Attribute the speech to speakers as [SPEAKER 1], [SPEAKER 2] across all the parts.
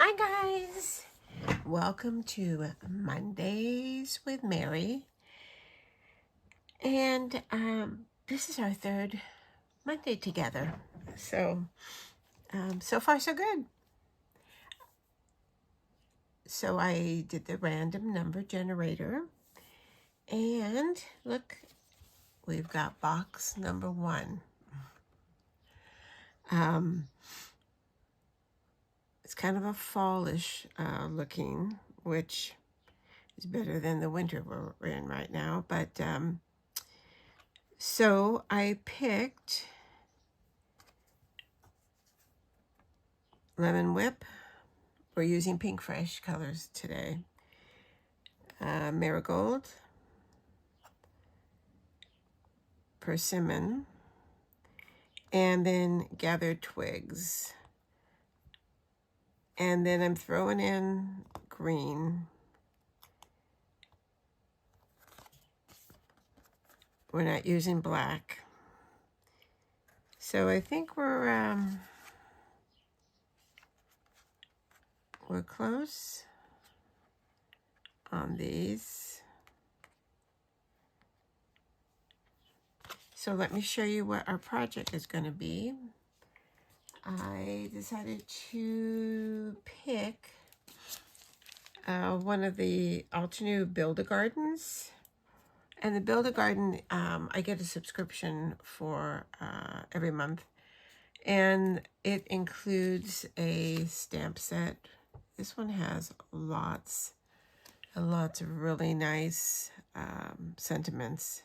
[SPEAKER 1] Hi guys, welcome to Mondays with Mary, and this is our third Monday together, so so far so good. So I did the random number generator, and look, we've got box number 1. It's kind of a fallish looking, which is better than the winter we're in right now, but so I picked Lemon Whip. We're using pink fresh colors today. Marigold, persimmon, and then gathered twigs. And then I'm throwing in green. We're not using black. So I think we're close on these. So let me show you what our project is going to be. I decided to pick one of the Altenew Build-A-Gardens. And the Build-A-Garden, I get a subscription for every month. And it includes a stamp set. This one has lots and lots of really nice sentiments.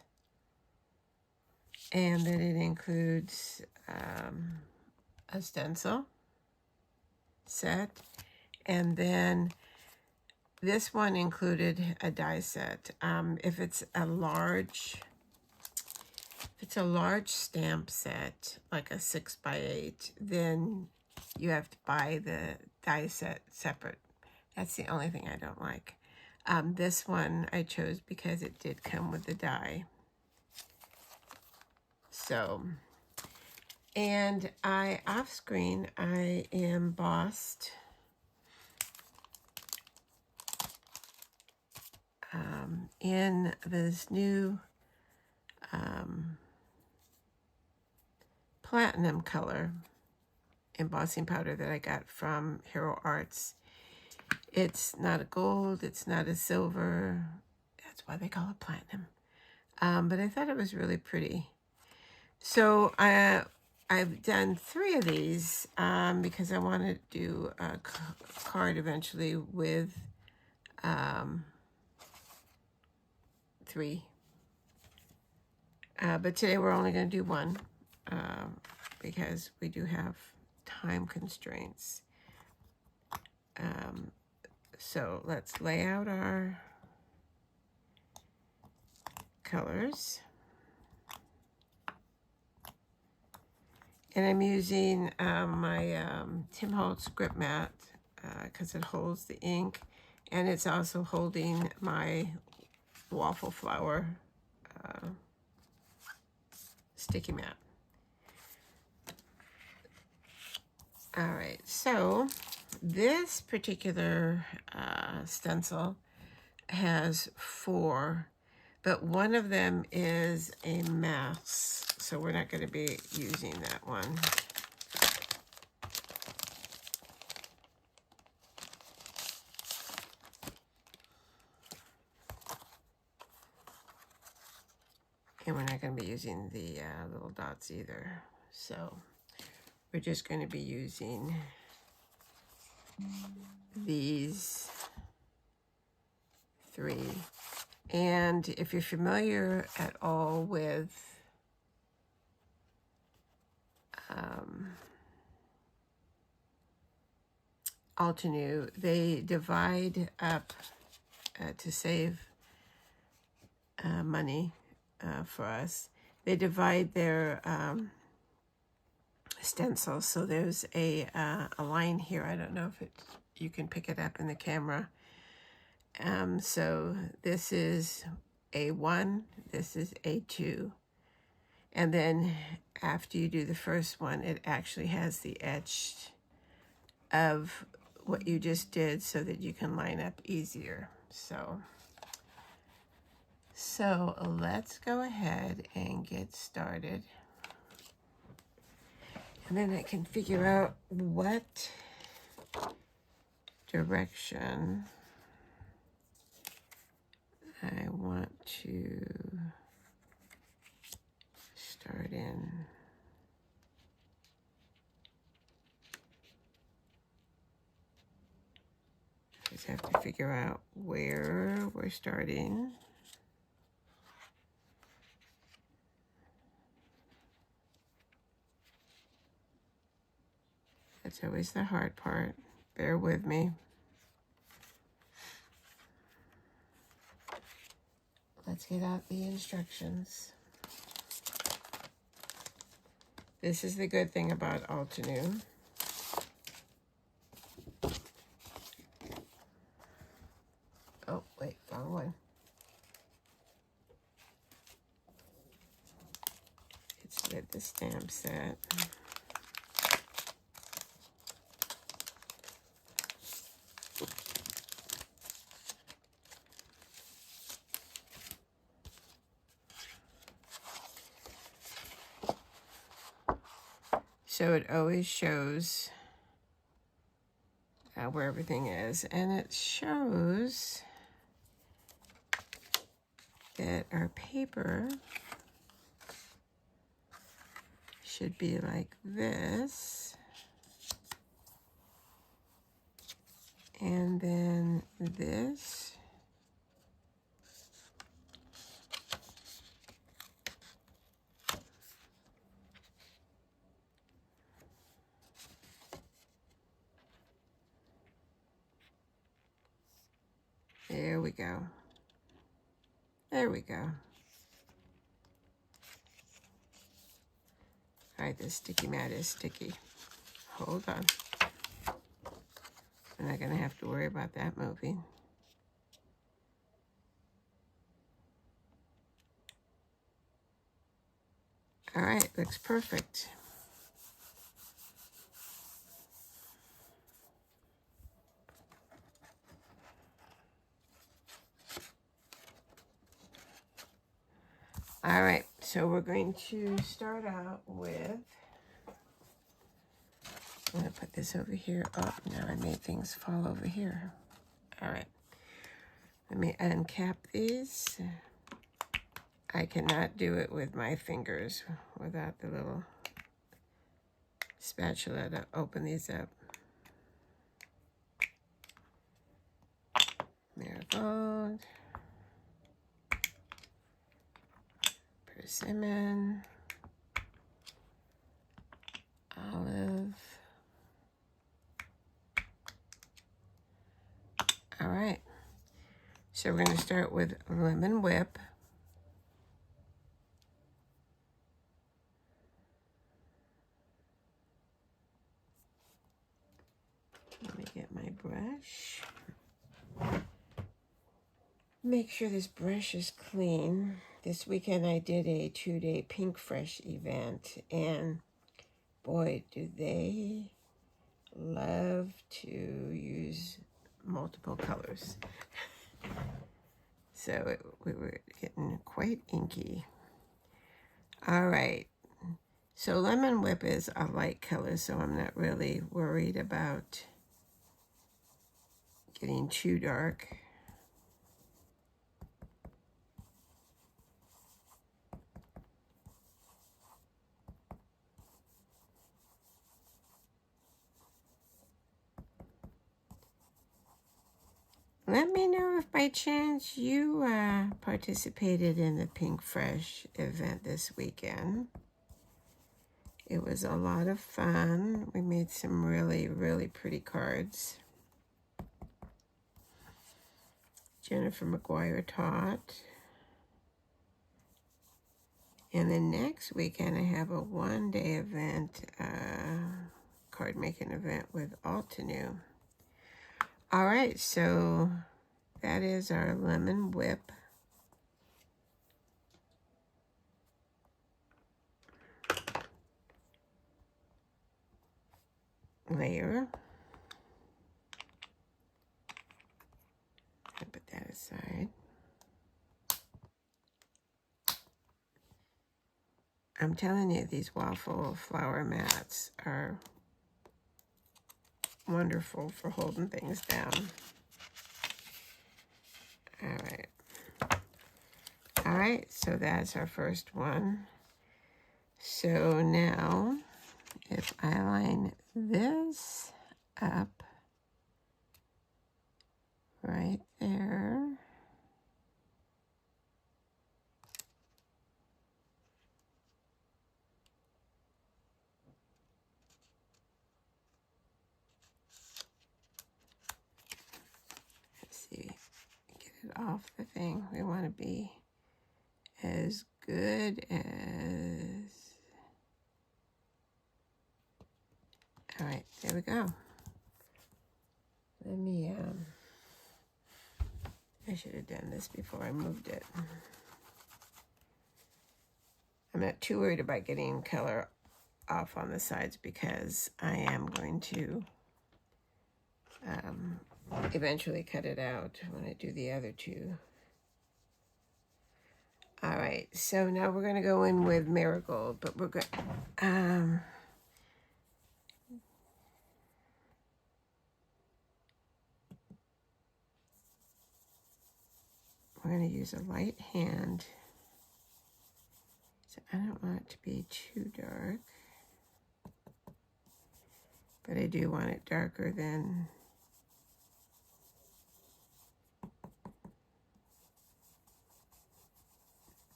[SPEAKER 1] And then it includes a stencil set. And then this one included a die set. If it's a large stamp set, like a 6x8, then you have to buy the die set separate. That's the only thing I don't like. This one I chose because it did come with the die. So, and off screen, I embossed in this new platinum color embossing powder that I got from Hero Arts. It's not a gold, it's not a silver. That's why they call it platinum. But I thought it was really pretty. So I've done 3 of these because I want to do a card eventually with 3. But today we're only going to do 1 because we do have time constraints. So let's lay out our colors. And I'm using my Tim Holtz grip mat because it holds the ink, and it's also holding my waffle flower sticky mat. All right, so this particular stencil has 4, but one of them is a mess, so we're not going to be using that one. And we're not going to be using the little dots either. So we're just going to be using these 3. And if you're familiar at all with Altenew, they divide up to save money for us. They divide their stencils. So there's a line here. I don't know if you can pick it up in the camera. So this is A1, this is A2. And then after you do the first one, it actually has the etched of what you just did so that you can line up easier. So let's go ahead and get started. And then I can figure out what direction I want to start in. Just have to figure out where we're starting. That's always the hard part. Bear with me. Let's get out the instructions. This is the good thing about Altenew. Oh, wait, wrong one. It's with the stamp set. So it always shows where everything is, and it shows that our paper should be like this, and then this, there we go. There we go. All right, this sticky mat is sticky. Hold on. I'm not gonna have to worry about that moving. All right, looks perfect. All right, so we're going to start out with, I'm gonna put this over here. Oh, now I made things fall over here. All right, let me uncap these. I cannot do it with my fingers without the little spatula to open these up. Marigold. Persimmon. Olive. All right. So we're going to start with lemon whip. Let me get my brush. Make sure this brush is clean. This weekend I did a 2-day Pink Fresh event, and boy, do they love to use multiple colors. So we were getting quite inky. All right. So lemon whip is a light color, so I'm not really worried about getting too dark. Let me know if by chance you participated in the Pink Fresh event this weekend. It was a lot of fun. We made some really, really pretty cards. Jennifer McGuire taught. And the next weekend I have a 1-day event, card making event with Altenew. All right, so that is our lemon whip. Layer. side. I'm telling you, these waffle flower mats are wonderful for holding things down. All right, so that's our first one. So now, if I line this up right there, let's see, get it off the thing. We want to be as good as, all right, there we go. Let me, I should have done this before I moved it. I'm not too worried about getting color off on the sides because I am going to eventually cut it out when I do the other two. All right, so now we're going to go in with marigold, but we're going to use a light hand. So I don't want it to be too dark, but I do want it darker than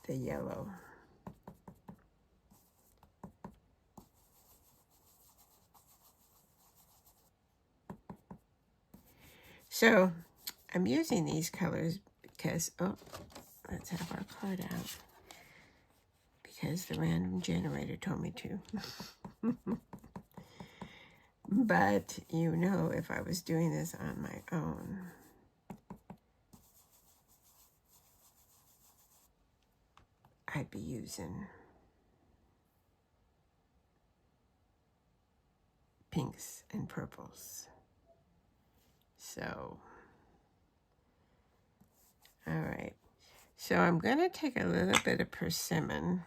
[SPEAKER 1] the yellow. So I'm using these colors because, oh, let's have our card out, because the random generator told me to. But you know, if I was doing this on my own, I'd be using pinks and purples. So, all right. So I'm going to take a little bit of persimmon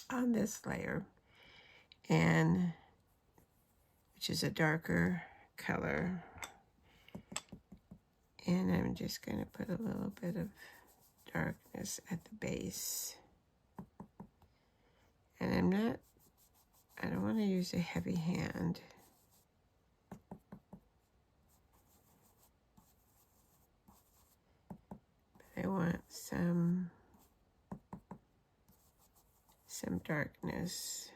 [SPEAKER 1] on this layer, and which is a darker color. And I'm just going to put a little bit of darkness at the base. And I don't want to use a heavy hand. But I want some darkness.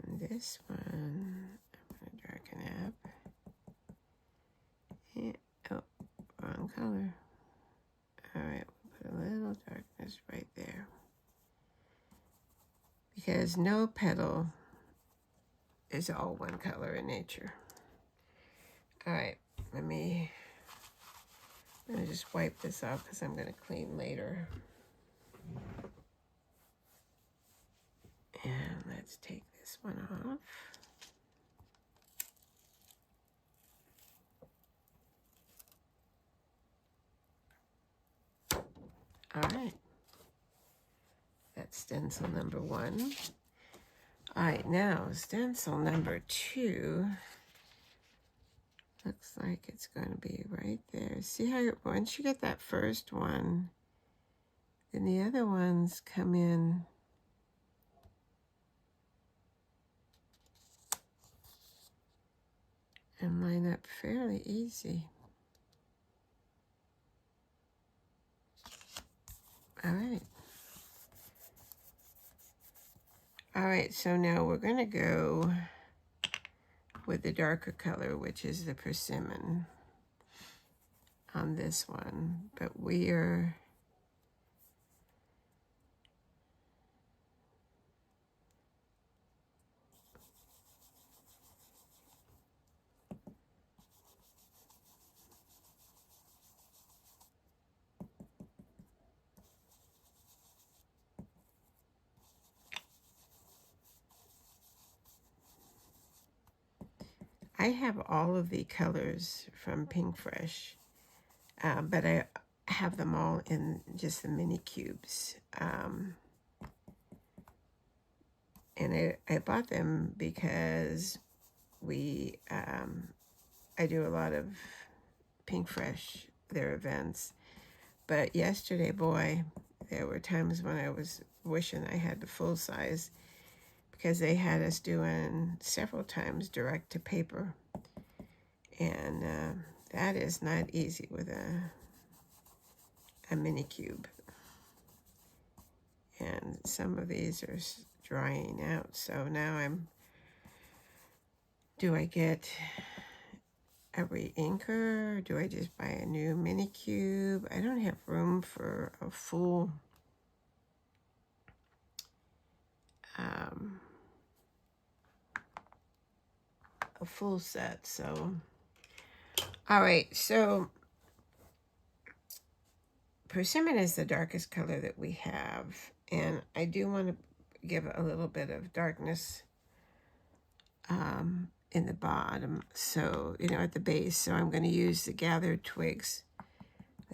[SPEAKER 1] And this one, I'm going to darken up. And, oh, wrong color. All right, we'll put a little darkness right there. Because no petal is all one color in nature. All right, I'm going to just wipe this off because I'm going to clean later. And let's take this one off. All right. That's stencil number 1. All right, now stencil number 2. Looks like it's going to be right there. See how once you get that first one, then the other ones come in and line up fairly easy. All right. All right, so now we're going to go with the darker color, which is the persimmon on this one. But we are I have all of the colors from Pink Fresh, but I have them all in just the mini cubes. And I bought them because I do a lot of Pink Fresh, their events. But yesterday, boy, there were times when I was wishing I had the full size, because they had us doing several times direct to paper. And that is not easy with a mini cube. And some of these are drying out. So now do I get a re-inker? Do I just buy a new mini cube? I don't have room for a full set. So all right, so persimmon is the darkest color that we have, and I do want to give a little bit of darkness in the bottom, so at the base. So I'm going to use the gathered twigs,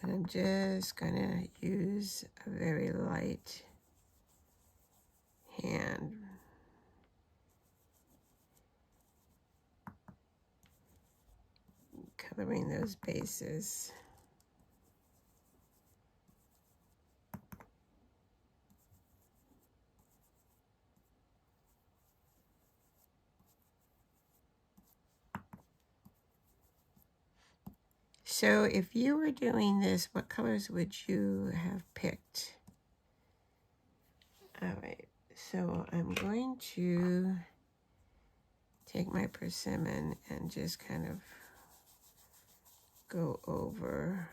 [SPEAKER 1] and I'm just going to use a very light hand. Coloring those bases. So if you were doing this, what colors would you have picked? All right, so I'm going to take my persimmon and just kind of go over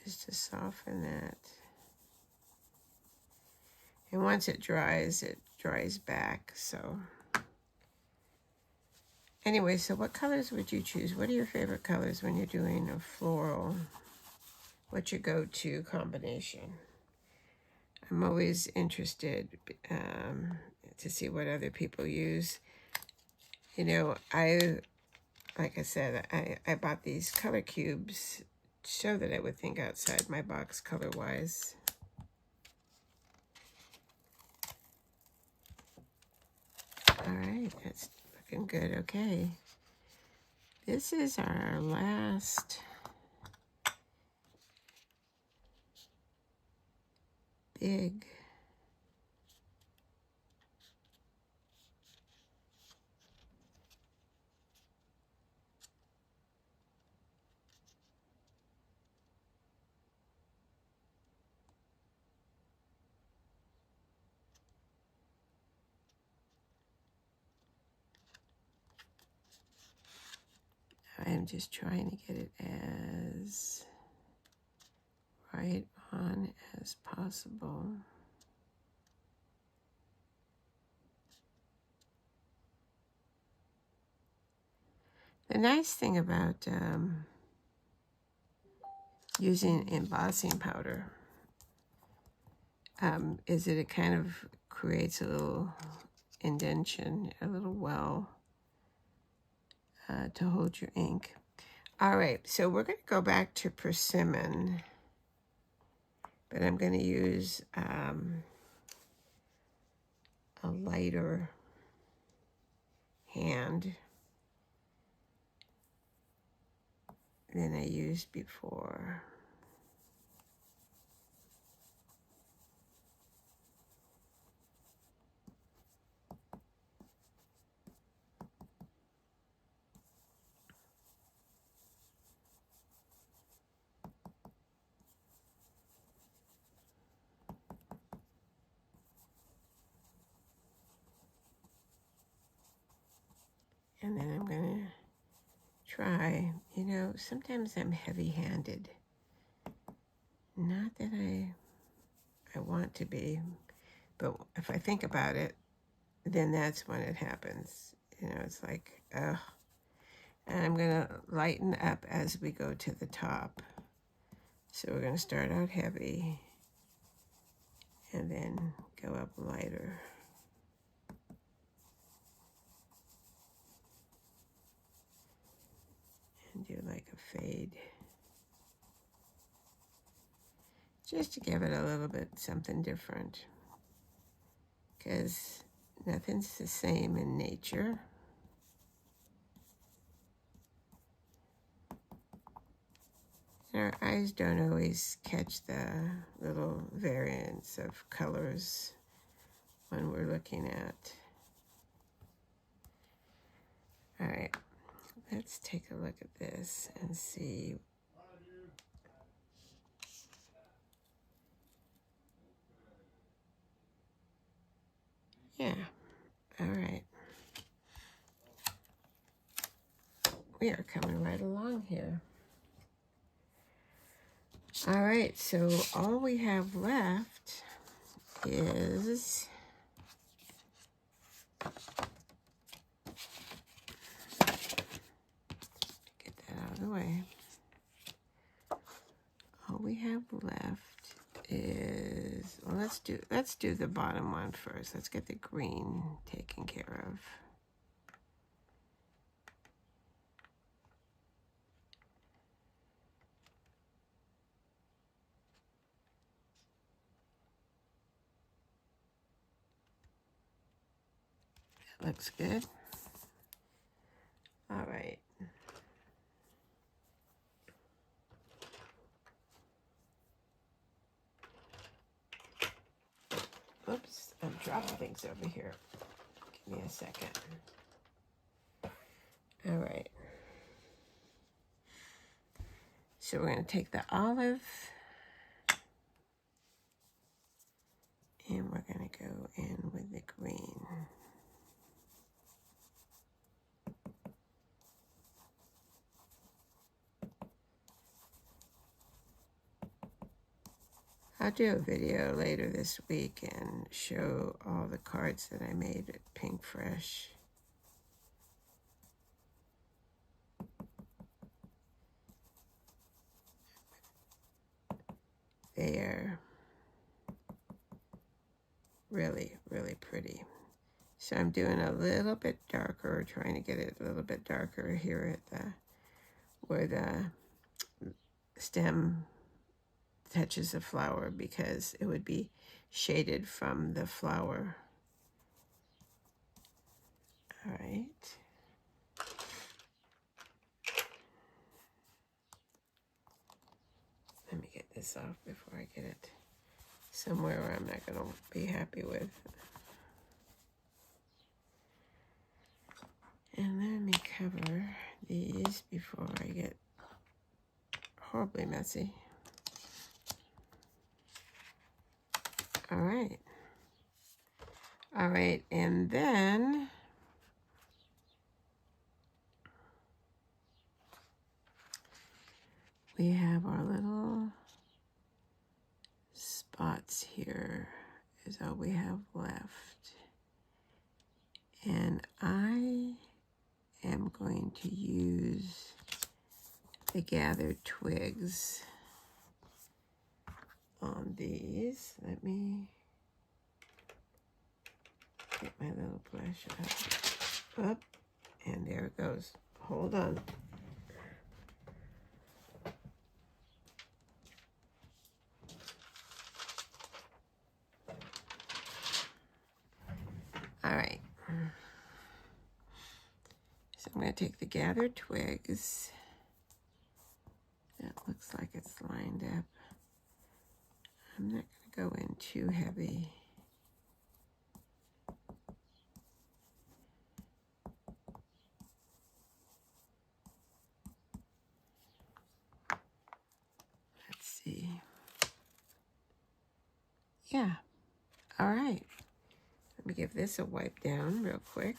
[SPEAKER 1] just to soften that. And once it dries back. So anyway, so what colors would you choose? What are your favorite colors when you're doing a floral? What's your go-to combination? I'm always interested to see what other people use. Like I said, I bought these color cubes so that I would think outside my box color-wise. All right, that's looking good. Okay. This is our last big I'm just trying to get it as right on as possible. The nice thing about using embossing powder is that it kind of creates a little indentation, a little well to hold your ink. All right, so we're going to go back to persimmon, but I'm going to use a lighter hand than I used before. And then I'm going to try, sometimes I'm heavy-handed. Not that I want to be, but if I think about it, then that's when it happens. It's like, ugh. And I'm going to lighten up as we go to the top. So we're going to start out heavy. and then go up lighter. And do like a fade. Just to give it a little bit something different. Because nothing's the same in nature. Our eyes don't always catch the little variants of colors when we're looking at. All right, let's take a look at this and see. Yeah, all right. We are coming right along here. All right, so all we have left is get that out of the way. All we have left is, well, let's do the bottom one first. Let's get the green taken care of. Looks good. All right. Oops, I'm dropping things over here. Give me a second. All right. So we're going to take the olive and we're going to go in with the green. I'll do a video later this week and show all the cards that I made at Pink Fresh. They are really, really pretty. So I'm doing a little bit darker, trying to get it a little bit darker here at the where the stem touches the flower, because it would be shaded from the flower. All right. Let me get this off before I get it somewhere where I'm not going to be happy with. And let me cover these before I get horribly messy. All right. All right, and then we have our little spots here is all we have left. And I am going to use the gathered twigs on these. Let me get my little brush up, and there it goes. Hold on. All right. So I'm going to take the gathered twigs. That looks like it's lined up. I'm not going to go in too heavy. Let's see. Yeah. All right. Let me give this a wipe down real quick.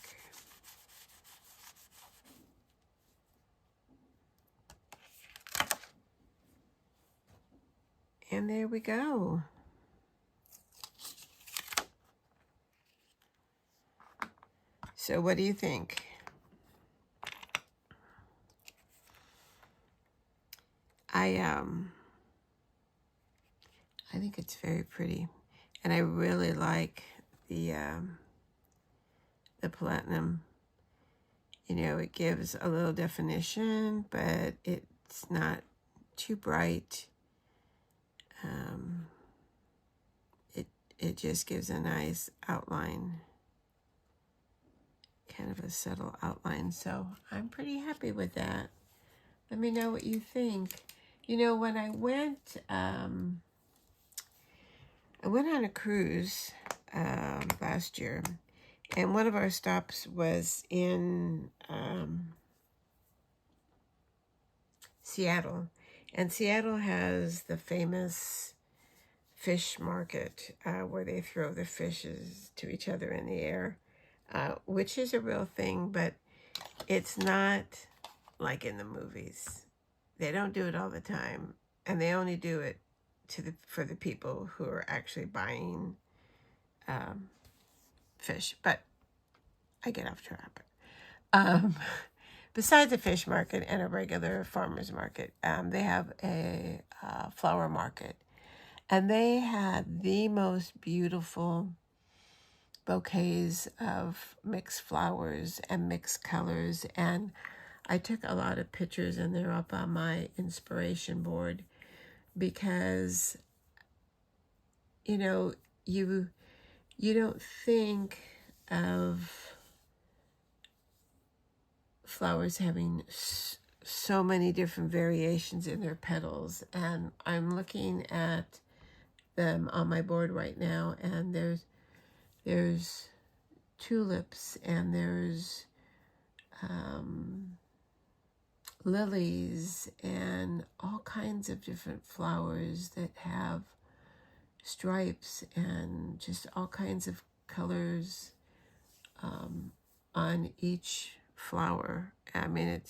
[SPEAKER 1] And there we go. So what do you think? I think it's very pretty. And I really like the platinum. You know, it gives a little definition, but it's not too bright. It just gives a nice outline, kind of a subtle outline. So I'm pretty happy with that. Let me know what you think. You know, when I went on a cruise last year, and one of our stops was in Seattle. And Seattle has the famous fish market where they throw the fishes to each other in the air, which is a real thing, but it's not like in the movies. They don't do it all the time, and they only do it for the people who are actually buying fish. But I get off track. Besides a fish market and a regular farmer's market, they have a flower market. And they had the most beautiful bouquets of mixed flowers and mixed colors. And I took a lot of pictures, and they're up on my inspiration board, because, you know, you don't think of flowers having so many different variations in their petals. And I'm looking at them on my board right now, and there's tulips, and there's lilies, and all kinds of different flowers that have stripes and just all kinds of colors on each flower. I mean,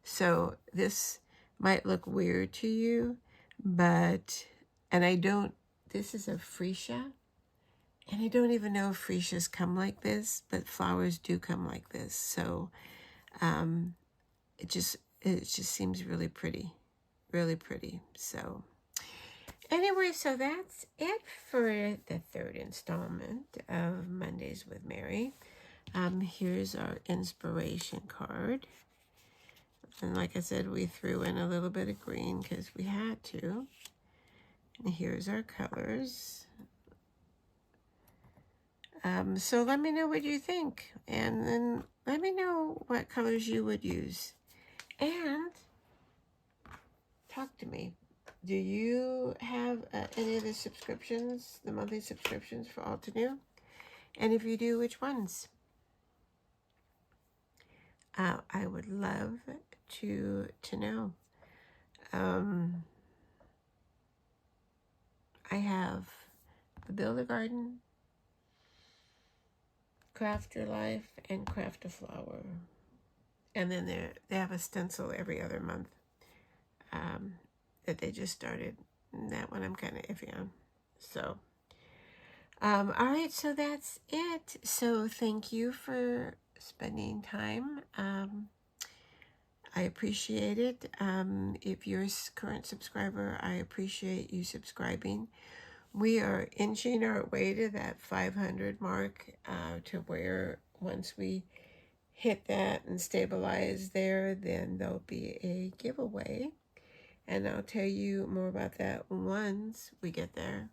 [SPEAKER 1] so this might look weird to you, but, this is a Freesia, and I don't even know if Freesias come like this, but flowers do come like this. So it just seems really pretty, really pretty. So anyway, so that's it for the third installment of Mondays with Mary. Here's our inspiration card. And like I said, we threw in a little bit of green because we had to. And here's our colors. So let me know what you think. And then let me know what colors you would use. And talk to me. Do you have any of the subscriptions, the monthly subscriptions for Altenew? And if you do, which ones? I would love to know. I have the Build a Garden, Craft Your Life, and Craft a Flower. And then they have a stencil every other month that they just started. And that one I'm kind of iffy on. So, all right, so that's it. So thank you for spending time. I appreciate it. If you're a current subscriber, I appreciate you subscribing. We are inching our way to that 500 mark, to where once we hit that and stabilize there, then there'll be a giveaway. And I'll tell you more about that once we get there.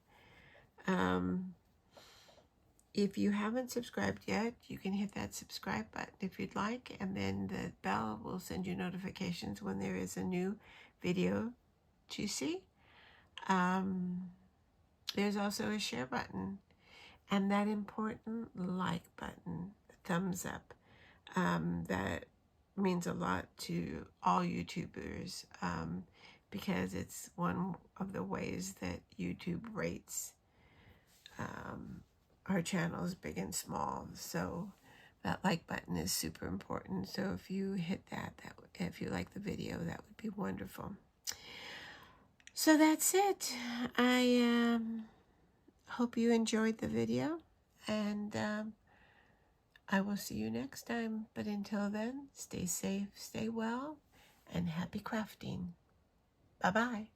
[SPEAKER 1] If you haven't subscribed yet, you can hit that subscribe button if you'd like, and then the bell will send you notifications when there is a new video to see. There's also a share button, and that important like button, the thumbs up. That means a lot to all YouTubers, because it's one of the ways that YouTube rates our channels, big and small. So that like button is super important. So if you hit that if you like the video, that would be wonderful. So that's it. I hope you enjoyed the video, and I will see you next time. But until then, stay safe, stay well, and happy crafting. Bye-bye.